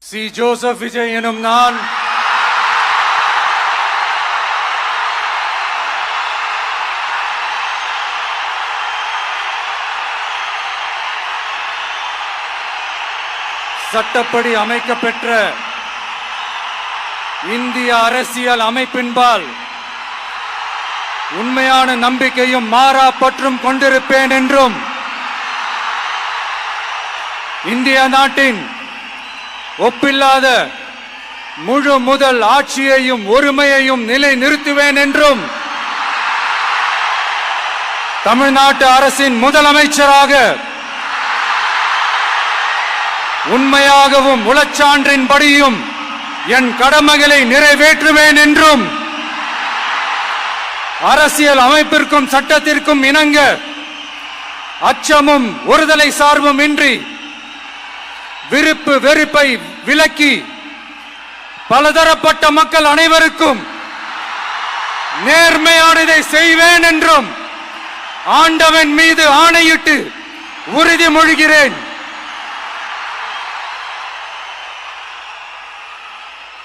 C Joseph Vijay எனும் நான் சட்டப்படி அமைக்கப்பெற்ற இந்திய அரசியல் அமைப்பின்பால் உண்மையான நம்பிக்கையும் மாறா பற்றும் கொண்டிருப்பேன் என்றும் இந்திய நாட்டின் ஒப்பில்லாத முழு முதல் ஆட்சியையும் ஒருமையையும் நிலை நிறுத்துவேன் என்றும் தமிழ்நாட்டு அரசின் முதலமைச்சராக உண்மையாகவும் உளச்சான்றின்படியும் என் கடமைகளை நிறைவேற்றுவேன் என்றும் அரசியல் அமைப்பிற்கும் சட்டத்திற்கும் இணங்க அச்சமும் ஒருதலை சார்பும் இன்றி விருப்பு வெறுப்பை விலக்கி பலதரப்பட்ட மக்கள் அனைவருக்கும் நேர்மையானதை செய்வேன் என்றும் ஆண்டவன் மீது ஆணையிட்டு உறுதிமொழிகிறேன்.